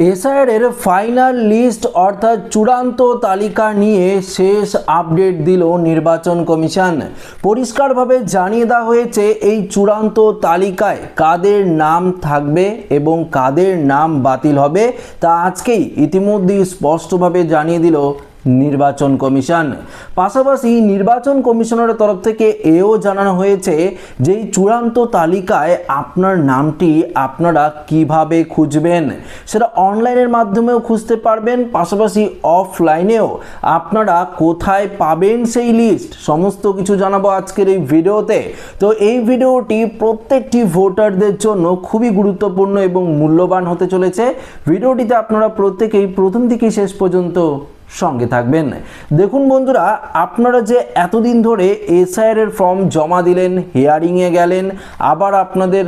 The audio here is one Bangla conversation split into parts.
এসআইআর ফাইনাল লিস্ট অর্থাৎ চূড়ান্ত তালিকা নিয়ে শেষ আপডেট দিল নির্বাচন কমিশন। পরিষ্কারভাবে জানিয়ে দেওয়া হয়েছে এই চূড়ান্ত তালিকায় কাদের নাম থাকবে এবং কাদের নাম বাতিল হবে তা আজকেই ইতিমধ্যেই স্পষ্টভাবে জানিয়ে দিল নির্বাচন কমিশন। পাশাপাশি নির্বাচন কমিশনের তরফ থেকে এও জানানো হয়েছে যে এই চূড়ান্ত তালিকায় আপনার নামটি আপনারা কিভাবে খুঁজবেন, সেটা অনলাইনের মাধ্যমেও খুঁজতে পারবেন, পাশাপাশি অফলাইনেও আপনারা কোথায় পাবেন সেই লিস্ট সমস্ত কিছু জানাবো আজকের এই ভিডিওতে। তো এই ভিডিওটি প্রত্যেকটি ভোটারদের জন্য খুবই গুরুত্বপূর্ণ এবং মূল্যবান হতে চলেছে। ভিডিওটিতে আপনারা প্রত্যেকেই প্রথম থেকে শেষ পর্যন্ত সঙ্গে থাকবেন। দেখুন বন্ধুরা, আপনারা যে এতদিন ধরে এসআইআর ফর্ম জমা দিলেন, হিয়ারিংয়ে গেলেন, আবার আপনাদের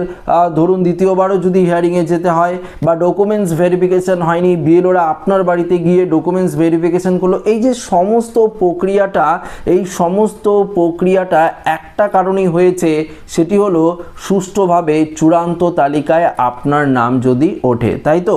ধরুন দ্বিতীয়বারও যদি হিয়ারিংয়ে যেতে হয় বা ডকুমেন্টস ভেরিফিকেশন হয়নি, বিএলওরা আপনার বাড়িতে গিয়ে ডকুমেন্টস ভেরিফিকেশন করলো, এই যে সমস্ত প্রক্রিয়াটা একটা কারণেই হয়েছে, সেটি হলো সুষ্ঠুভাবে চূড়ান্ত তালিকায় আপনার নাম যদি ওঠে। তাই তো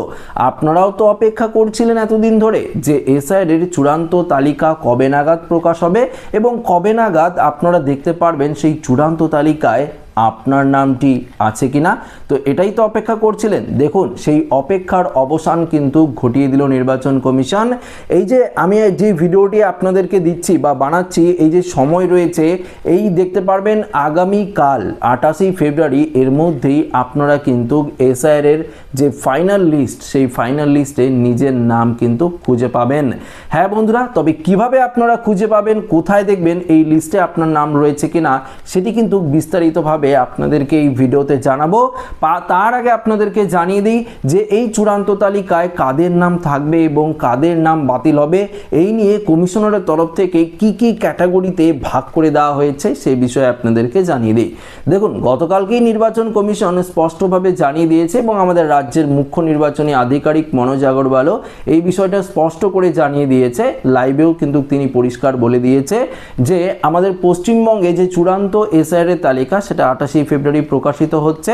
আপনারাও তো অপেক্ষা করছিলেন এতদিন ধরে যে এসআইআর চূড়ান্ত তালিকা কবে নাগাদ প্রকাশ হবে এবং কবে নাগাদ আপনারা দেখতে পারবেন সেই চূড়ান্ত তালিকায় আপনার নামটি আছে কিনা। তো এটাই তো অপেক্ষা করছিলেন। দেখুন, সেই অপেক্ষার অবসান কিন্তু ঘটিয়ে দিল নির্বাচন কমিশন। এই যে আমি যে ভিডিওটি আপনাদেরকে দিচ্ছি বা বানাচ্ছি, এই যে সময় রয়েছে, এই দেখতে পারবেন আগামীকাল 28 ফেব্রুয়ারি এর মধ্যেই আপনারা কিন্তু এসআইআর এর যে ফাইনাল লিস্ট, সেই ফাইনাল লিস্টে নিজের নাম কিন্তু খুঁজে পাবেন। হ্যাঁ বন্ধুরা, তবে কিভাবে আপনারা খুঁজে পাবেন, কোথায় দেখবেন এই লিস্টে আপনার নাম রয়েছে কিনা, সেটি কিন্তু বিস্তারিতভাবে আপনাদেরকে এই ভিডিওতে জানাবো। তার আগে আপনাদেরকে জানিয়ে দিই যে এই চূড়ান্ত তালিকায় কাদের নাম থাকবে এবং কাদের নাম বাতিল হবে, এই নিয়ে কমিশনারের তরফ থেকে কি কি ক্যাটাগরিতে ভাগ করে দেওয়া হয়েছে সেই বিষয়ে আপনাদেরকে জানিয়ে দিই। দেখুন, গতকালকেই নির্বাচন কমিশন স্পষ্টভাবে জানিয়ে দিয়েছে এবং আমাদের রাজ্যের মুখ্য নির্বাচনী আধিকারিক মনোজ আগরওয়ালও এই বিষয়টা স্পষ্ট করে জানিয়ে দিয়েছে। লাইভেও কিন্তু তিনি পরিষ্কার বলে দিয়েছে যে আমাদের পশ্চিমবঙ্গে যে চূড়ান্ত এসআইআর এর তালিকা, সেটা 28 ফেব্রুয়ারি প্রকাশিত হচ্ছে।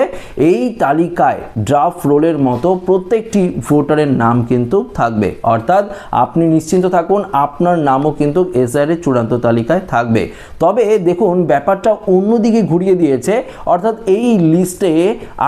এই তালিকায় ড্রাফট রোলের মতো প্রত্যেকটি ভোটারের নাম কিন্তু থাকবে, অর্থাৎ আপনি নিশ্চিন্ত থাকুন আপনার নামও কিন্তু এসআইআর এর চূড়ান্ত তালিকায় থাকবে। তবে দেখুন, ব্যাপারটা অন্যদিকে ঘুরিয়ে দিয়েছে, অর্থাৎ এই লিস্টে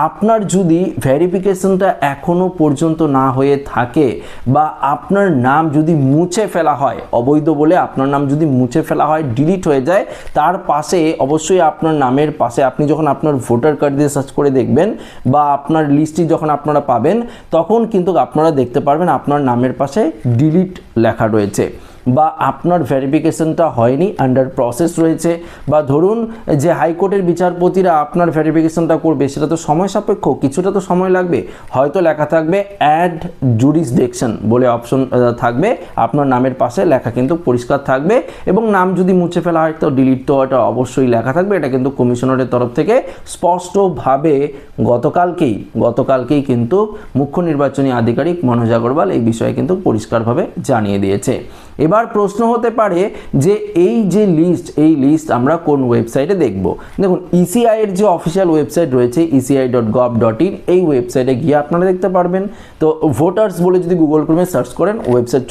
আপনার যদি ভেরিফিকেশনটা এখনো পর্যন্ত না হয়ে থাকে বা আপনার নাম যদি মুছে ফেলা হয়, অবৈধ বলে আপনার নাম যদি মুছে ফেলা হয়, ডিলিট হয়ে যায়, তার পাশে অবশ্যই আপনার নামের পাশে আপনি যখন আপনার ভোটার কার্ড দিয়ে সার্চ করে দেখবেন বা আপনার লিস্টটি যখন আপনারা পাবেন, তখন কিন্তু আপনারা দেখতে পারবেন আপনার নামের পাশে ডিলিট লেখা রয়েছে বা আপনার ভেরিফিকেশনটা হয়নি, আন্ডার প্রসেস রয়েছে, বা ধরুন যে হাইকোর্টের বিচারপতিরা আপনার ভেরিফিকেশনটা করবে, সেটা তো সময় সাপেক্ষ, কিছুটা তো সময় লাগবে। হয়তো লেখা থাকবে অ্যাড জুরিসডিকশন বলে অপশন থাকবে, আপনার নামের পাশে লেখা কিন্তু পরিষ্কার থাকবে, এবং নাম যদি মুছে ফেলা হয় তো ডিলিট তো এটা অবশ্যই লেখা থাকবে। এটা কিন্তু কমিশনারের তরফ থেকে স্পষ্টভাবে গতকালকেই কিন্তু মুখ্য নির্বাচনী আধিকারিক মনোজ আগরওয়াল এই বিষয়ে কিন্তু পরিষ্কারভাবে জানিয়ে দিয়েছে। এবার প্রশ্ন হতে পারে যে এই যে লিস্ট, এই লিস্ট আমরা কোন ওয়েবসাইটে দেখব। দেখুন, ইসিআই এর যে অফিসিয়াল ওয়েবসাইট রয়েছে eci.gov.in, এই ওয়েবসাইটে গিয়ে আপনারা দেখতে পারবেন। তো ভোটার্স বলে যদি গুগল ক্রোমে সার্চ করেন, ওয়েবসাইট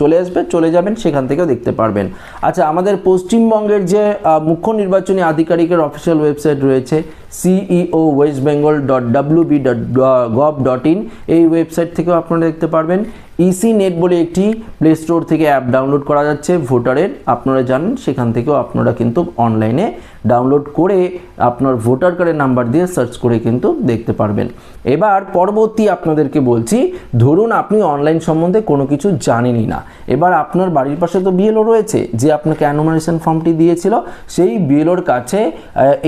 চলে যাবেন, সেখান থেকেও দেখতে পারবেন। আচ্ছা, আমাদের পশ্চিমবঙ্গের যে মুখ্য নির্বাচনী আধিকারিকের অফিসিয়াল ওয়েবসাইট রয়েছে ceowestbengal.wb.gov.in, এই ওয়েবসাইট থেকেও আপনারা দেখতে পারবেন। ইসি নেট বলে একটি প্লে স্টোর থেকে অ্যাপ ডাউনলোড করা যাচ্ছে ভোটারের, আপনারা জানেন, সেখান থেকেও আপনারা কিন্তু অনলাইনে ডাউনলোড করে আপনার ভোটার কার্ডের নাম্বার দিয়ে সার্চ করে কিন্তু দেখতে পারবেন। এবার পরবর্তী আপনাদেরকে বলছি, ধরুন আপনি অনলাইন সম্বন্ধে কোনো কিছু জানেনই না, এবার আপনার বাড়ির পাশে তো বিএলও রয়েছে যে আপনাকে অ্যানোমিনেশন ফর্মটি দিয়েছিল, সেই বিএলওর কাছে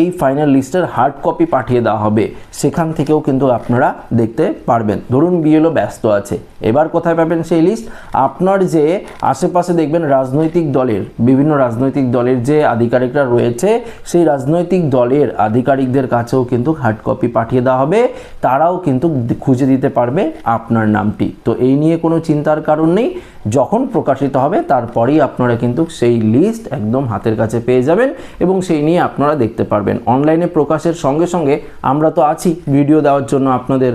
এই ফাইনাল লিস্টের হার্ড কপি পাঠিয়ে দেওয়া হবে, সেখান থেকেও কিন্তু আপনারা দেখতে পারবেন। ধরুন বিএলও ব্যস্ত আছে, এবার কোথায় পাবেন সেই লিস্ট? আপনার যে আশেপাশে দেখবেন বিভিন্ন রাজনৈতিক দলের যে আধিকারিকরা রয়েছে, সেই রাজনৈতিক দলের আধিকারিকদের কাছেও কিন্তু হার্ড কপি পাঠিয়ে দেওয়া হবে, তারাও কিন্তু খুঁজে দিতে পারবে আপনার নামটি। তো এই নিয়ে কোনো চিন্তার কারণ নেই, যখন প্রকাশিত হবে তারপরেই আপনারা কিন্তু সেই লিস্ট একদম হাতের কাছে পেয়ে যাবেন এবং সেই নিয়ে আপনারা দেখতে পারবেন। অনলাইনে প্রকাশের সঙ্গে সঙ্গে আমরা তো আছি ভিডিও দেওয়ার জন্য, আপনাদের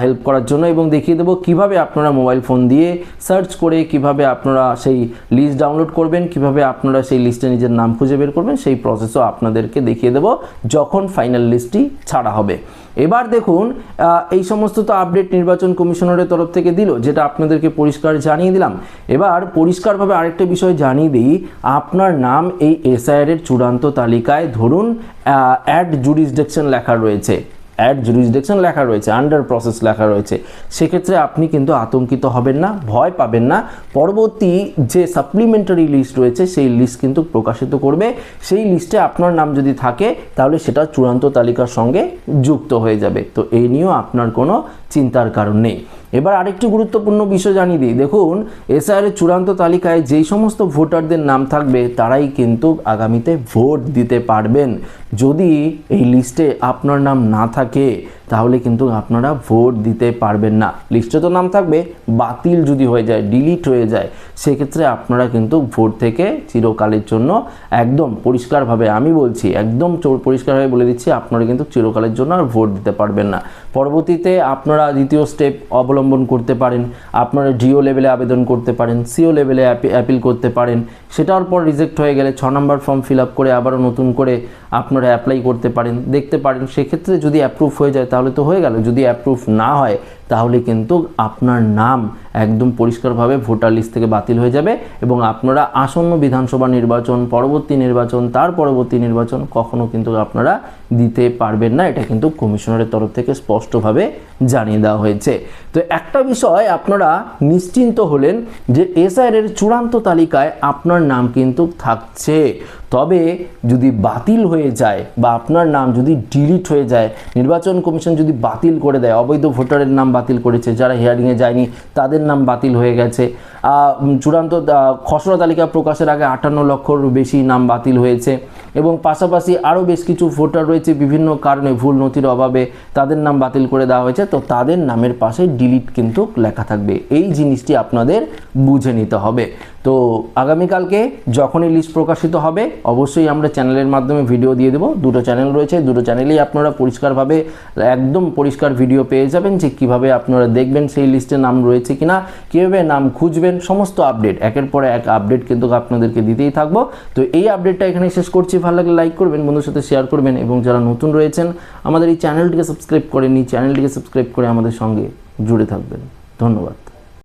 হেল্প করার জন্য, এবং দেখিয়ে দেবো কিভাবে আপনারা মোবাইল ফোন দিয়ে সার্চ করে কিভাবে আপনারা সেই লিস্ট ডাউনলোড করবেন, কিভাবে আপনারা সেই লিস্টে নিজের নাম খুঁজে বের করবেন, সেই প্রসেসও আপনাদেরকে দেখিয়ে দেবো যখন ফাইনাল লিস্টটি ছাড়া হবে। এবার দেখুন, এই সমস্ত তো আপডেট নির্বাচন কমিশনারের তরফ থেকে দিল, যেটা আপনাদেরকে পরিষ্কার জানিয়ে দিলাম। এবার পরিষ্কারভাবে আরেকটা বিষয় জানিয়ে দিই, আপনার নাম এই এসআইআর এর চূড়ান্ত তালিকায় ধরুন অ্যাড জুরিসডিকশন লেখা রয়েছে, আন্ডার প্রসেস লেখা রয়েছে, সেক্ষেত্রে আপনি কিন্তু আতঙ্কিত হবেন না, ভয় পাবেন না। পরবর্তী যে সাপ্লিমেন্টারি লিস্ট রয়েছে সেই লিস্ট কিন্তু প্রকাশিত করবে, সেই লিস্টে আপনার নাম যদি থাকে তাহলে সেটা চূড়ান্ত তালিকার সঙ্গে যুক্ত হয়ে যাবে। তো এই নিয়েও আপনার কোনো চিন্তার কারণ নেই। এবার আরেকটি গুরুত্বপূর্ণ বিষয় জানিয়ে দিই, দেখুন এসআইআর এর চূড়ান্ত তালিকায় যেই সমস্ত ভোটারদের নাম থাকবে তারাই কিন্তু আগামীতে ভোট দিতে পারবেন। যদি এই লিস্টে আপনার নাম না থাকে তাহলে কিন্তু আপনারা ভোট দিতে পারবেন না। লিস্টে তো নাম থাকবে, বাতিল যদি হয়ে যায়, ডিলিট হয়ে যায়, সেক্ষেত্রে আপনারা কিন্তু ভোট থেকে চিরকালের জন্য একদম পরিষ্কারভাবে, আমি বলছি একদম পরিষ্কারভাবে বলে দিচ্ছি, আপনারা কিন্তু চিরকালের জন্য আর ভোট দিতে পারবেন না। পরবর্তীতে আপনারা দ্বিতীয় স্টেপ অবলম্বন করতে পারেন, আপনারা ডিও লেভেলে আবেদন করতে পারেন, সিও লেভেলে অ্যাপিল করতে পারেন, সেটার পর রিজেক্ট হয়ে গেলে 6 নম্বর ফর্ম ফিল আপ করে আবারও নতুন করে আপনারা অ্যাপ্লাই করতে পারেন, দেখতে পারেন। সেক্ষেত্রে যদি অ্যাপ্রুভ হয়ে যায় তাহলে তো হয়ে গেল, যদি অ্যাপ্রুভ না হয় তাহলে কিন্তু আপনার নাম একদম পরিষ্কারভাবে ভোটার লিস্ট থেকে বাতিল হয়ে যাবে এবং আপনারা আসন্ন বিধানসভা নির্বাচন, পরবর্তী নির্বাচন, তার পরবর্তী নির্বাচন কখনো কিন্তু আপনারা দিতে পারবেন না। এটা কিন্তু কমিশনারের তরফ থেকে স্পষ্টভাবে জানিয়ে দেওয়া হয়েছে। তো একটা বিষয় আপনারা নিশ্চিন্ত হলেন যে এসআইআর এর চূড়ান্ত তালিকায় আপনার নাম কিন্তু থাকছে। তবে যদি বাতিল হয়ে যায় বা আপনার নাম যদি ডিলিট হয়ে যায়, নির্বাচন কমিশন যদি বাতিল করে দেয়, অবৈধ ভোটারের নাম বাতিল করেছে, যারা হিয়ারিংয়ে যায়নি তাদের নাম বাতিল হয়ে গেছে, চূড়ান্ত খসড়া তালিকা প্রকাশের আগে 58 লক্ষর বেশি নাম বাতিল হয়েছে, এবং পাশাপাশি আরও বেশ কিছু ভোটার রয়েছে বিভিন্ন কারণে ভুল নথির অভাবে তাদের নাম বাতিল করে দেওয়া হয়েছে, তো তাদের নামের পাশে ডিলিট কিন্তু লেখা থাকবে। এই জিনিসটি আপনাদের বুঝে নিতে হবে। তো আগামীকালকে যখনই লিস্ট প্রকাশিত হবে অবশ্যই আমরা চ্যানেলের মাধ্যমে ভিডিও দিয়ে দেবো। দুটো চ্যানেল রয়েছে, দুটো চ্যানেলেই আপনারা পরিষ্কারভাবে একদম পরিষ্কার ভিডিও পেয়ে যাবেন যে কিভাবে আপনারা দেখবেন সেই লিস্টে নাম রয়েছে কিনা, কীভাবে নাম খুঁজবেন, সমস্ত আপডেট একের পর এক আপডেট কিন্তু আপনাদেরকে দিতেই থাকবো। তো এই আপডেটটা এখানে শেষ করছি। ভালো লাগলে লাইক করবেন, বন্ধুর সাথে শেয়ার করবেন, এবং যারা নতুন রয়েছেন আমাদের এই চ্যানেলটিকে সাবস্ক্রাইব করেননি, চ্যানেলটিকে সাবস্ক্রাইব করে আমাদের সঙ্গে জুড়ে থাকবেন। ধন্যবাদ।